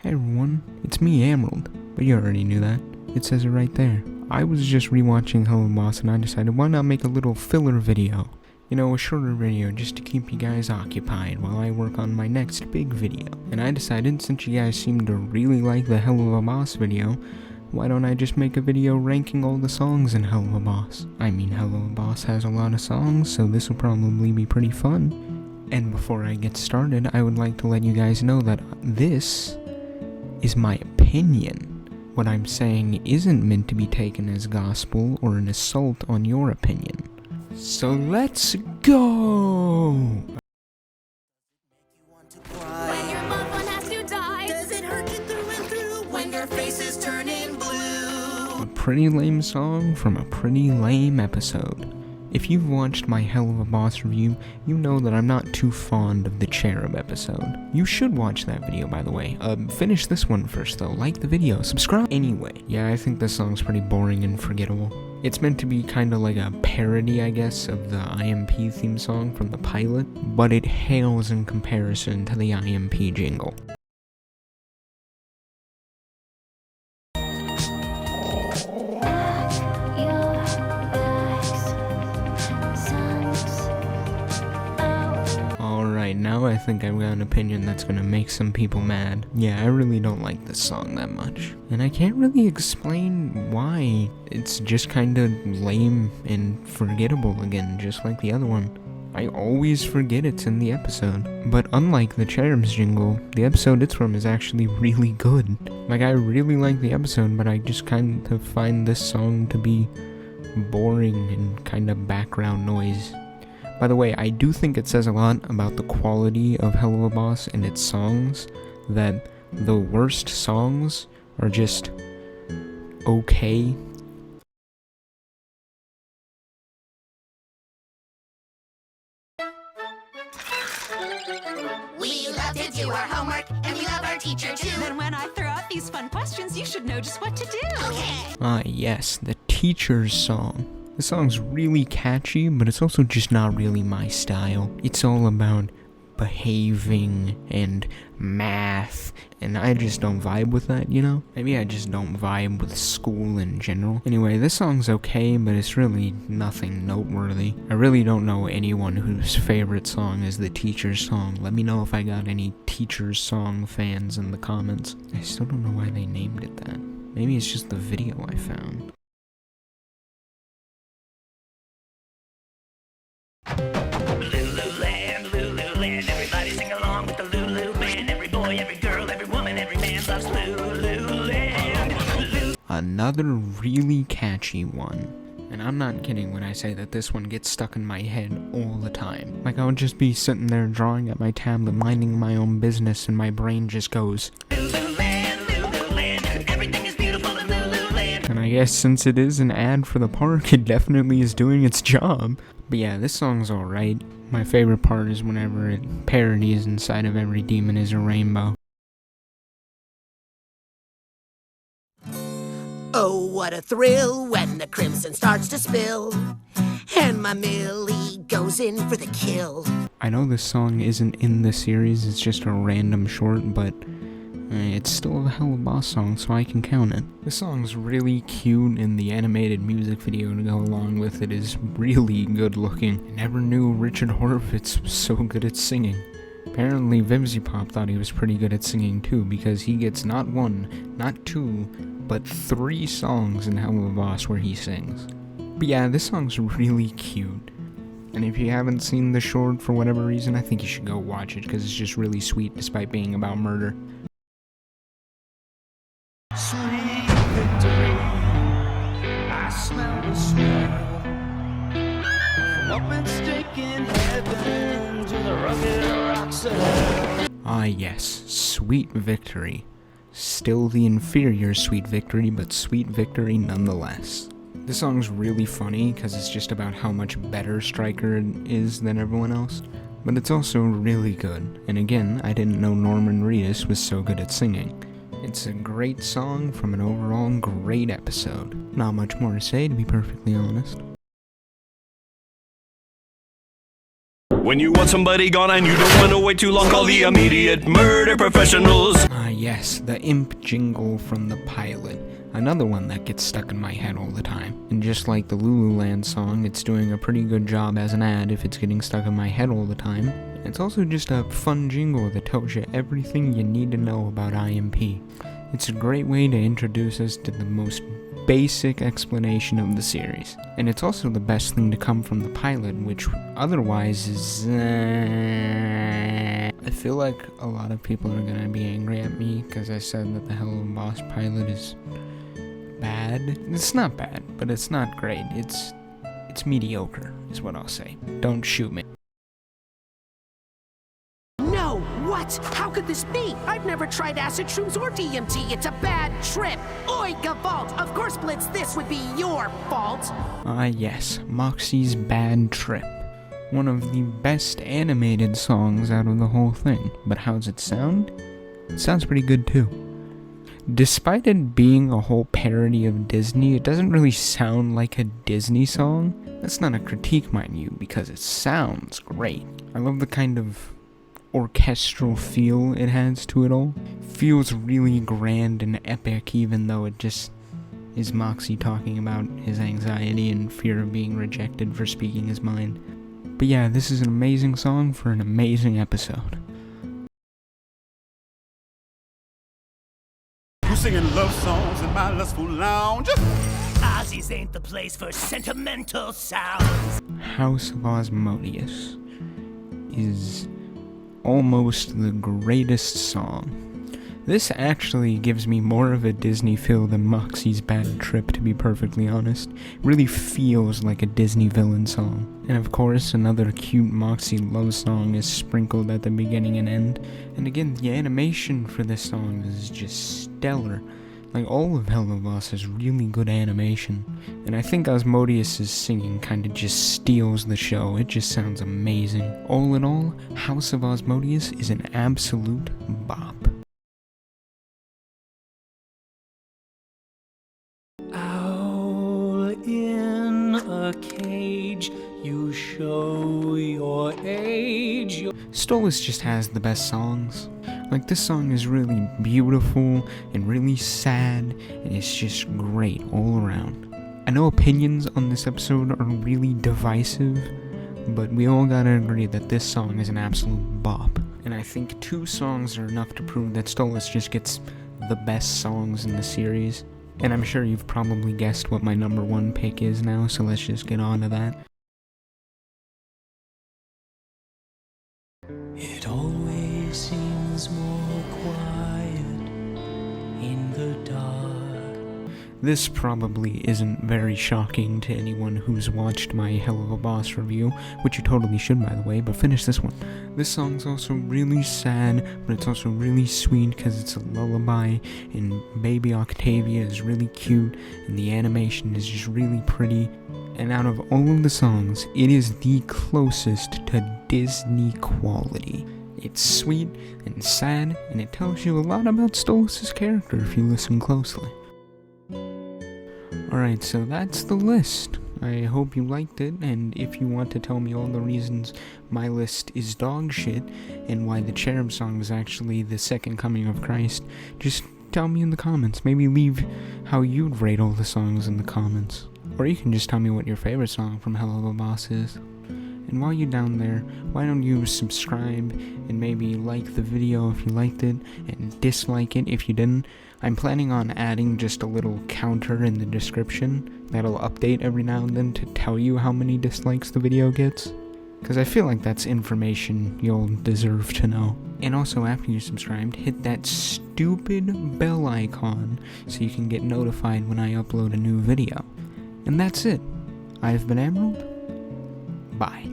Hey everyone, it's me, Emerald, but you already knew that. It says it right there. I was just rewatching Helluva Boss and I decided why not make a little filler video. You know, a shorter video just to keep you guys occupied while I work on my next big video. And I decided, since you guys seem to really like the Helluva Boss video, why don't I just make a video ranking all the songs in Helluva Boss? I mean, Helluva Boss has a lot of songs, so this will probably be pretty fun. And before I get started, I would like to let you guys know that this is my opinion. What I'm saying isn't meant to be taken as gospel or an assault on your opinion. So let's go! When your loved one has to die, does it hurt you through and through when your face is turning blue? A pretty lame song from a pretty lame episode. If you've watched my Helluva Boss review, you know that I'm not too fond of the Cherub episode. You should watch that video, by the way. Finish this one first though, like the video, subscribe. Anyway, yeah, I think this song's pretty boring and forgettable. It's meant to be kinda like a parody, I guess, of the IMP theme song from the pilot, but it pales in comparison to the IMP jingle. Alright, now I think I've got an opinion that's gonna make some people mad. Yeah, I really don't like this song that much. And I can't really explain why. It's just kinda lame and forgettable again, just like the other one. I always forget it's in the episode. But unlike the Cherub's jingle, the episode it's from is actually really good. Like, I really like the episode, but I just kinda find this song to be boring and kinda background noise. By the way, I do think it says a lot about the quality of Helluva Boss and its songs, that the worst songs are just okay. We love to do our homework, and we love our teacher too. Then when I throw out these fun questions, you should know just what to do. Okay. Ah yes, the teacher's song. The song's really catchy, but it's also just not really my style. It's all about behaving and math, and I just don't vibe with that, you know? Maybe I just don't vibe with school in general. Anyway, this song's okay, but it's really nothing noteworthy. I really don't know anyone whose favorite song is the teacher's song. Let me know if I got any teacher's song fans in the comments. I still don't know why they named it that. Maybe it's just the video I found. Lululand, Lululand, everybody sing along with the Lulu band. Every boy, every girl, every woman, every man loves Lululand. Another really catchy one. And I'm not kidding when I say that this one gets stuck in my head all the time. Like, I would just be sitting there drawing at my tablet, minding my own business, and my brain just goes, Lululand, Lululand, everything is beautiful in Lululand. and I guess since it is an ad for the park, it definitely is doing its job. But yeah, this song's alright. My favorite part is whenever it parodies inside of every demon is a rainbow. Oh, what a thrill when the crimson starts to spill, and my Millie goes in for the kill. I know this song isn't in the series, it's just a random short, but it's still a Helluva Boss song, so I can count it. This song's really cute, and the animated music video to go along with it is really good looking. I never knew Richard Horvitz was so good at singing. Apparently Vivzipop thought he was pretty good at singing too, because he gets not one, not two, but 3 songs in Helluva Boss where he sings. But yeah, this song's really cute. And if you haven't seen the short for whatever reason, I think you should go watch it, because it's just really sweet despite being about murder. Sweet victory, I smell the smell. From up in stinking heaven to the rugged rocks of hell. Ah yes, Sweet Victory. Still the inferior Sweet Victory, but Sweet Victory nonetheless. This song's really funny because it's just about how much better Stryker is than everyone else, but it's also really good. And again, I didn't know Norman Reedus was so good at singing. It's a great song from an overall great episode. Not much more to say, to be perfectly honest. When you want somebody gone and you don't want to wait too long, call the immediate murder professionals. Ah yes, the imp jingle from the pilot. Another one that gets stuck in my head all the time. And just like the Lululand song, it's doing a pretty good job as an ad if it's getting stuck in my head all the time. It's also just a fun jingle that tells you everything you need to know about IMP. It's a great way to introduce us to the most basic explanation of the series. And it's also the best thing to come from the pilot, which otherwise is... I feel like a lot of people are gonna be angry at me because I said that the Helluva Boss pilot is bad. It's not bad, but it's not great. It's mediocre, is what I'll say. Don't shoot me. No, what? How could this be? I've never tried acid shrooms or DMT. It's a bad trip. Oi, Gavalt. Of course, Blitz, this would be your fault. Ah yes, Moxie's Bad Trip. One of the best animated songs out of the whole thing. But how's it sound? It sounds pretty good too. Despite it being a whole parody of Disney, it doesn't really sound like a Disney song. That's not a critique, mind you, because it sounds great. I love the kind of orchestral feel it has to it all. Feels really grand and epic, even though it just is Moxie talking about his anxiety and fear of being rejected for speaking his mind. But yeah, this is an amazing song for an amazing episode. Who's singing love songs in my lustful lounge? Ozzy's ain't the place for sentimental sounds. House of Asmodeus is almost the greatest song. This actually gives me more of a Disney feel than Moxie's Bad Trip, to be perfectly honest. It really feels like a Disney villain song. And of course, another cute Moxie love song is sprinkled at the beginning and end. And again, the animation for this song is just stellar. Like, all of Helluva Boss has really good animation. And I think Asmodeus' singing kinda just steals the show. It just sounds amazing. All in all, House of Asmodeus is an absolute bop. Owl in a cage, you show your age. Stolas just has the best songs. Like, this song is really beautiful and really sad, and it's just great all around. I know opinions on this episode are really divisive, but we all gotta agree that this song is an absolute bop. And I think 2 songs are enough to prove that Stolas just gets the best songs in the series. And I'm sure you've probably guessed what my number 1 pick is now, so let's just get on to that. It always seems more quiet in the dark. This probably isn't very shocking to anyone who's watched my Helluva Boss review, which you totally should, by the way, but finish this one. This song's also really sad, but it's also really sweet because it's a lullaby, and baby Octavia is really cute, and the animation is just really pretty. And out of all of the songs, it is the closest to Disney quality. It's sweet and sad, and it tells you a lot about Stolas' character if you listen closely. Alright, so that's the list. I hope you liked it, and if you want to tell me all the reasons my list is dog shit, and why the Cherub song is actually the second coming of Christ, just tell me in the comments. Maybe leave how you'd rate all the songs in the comments. Or you can just tell me what your favorite song from Helluva Boss is. And while you're down there, why don't you subscribe and maybe like the video if you liked it, and dislike it if you didn't. I'm planning on adding just a little counter in the description that'll update every now and then to tell you how many dislikes the video gets. Because I feel like that's information you'll deserve to know. And also, after you're subscribed, hit that stupid bell icon so you can get notified when I upload a new video. And that's it. I've been Emerald. Bye.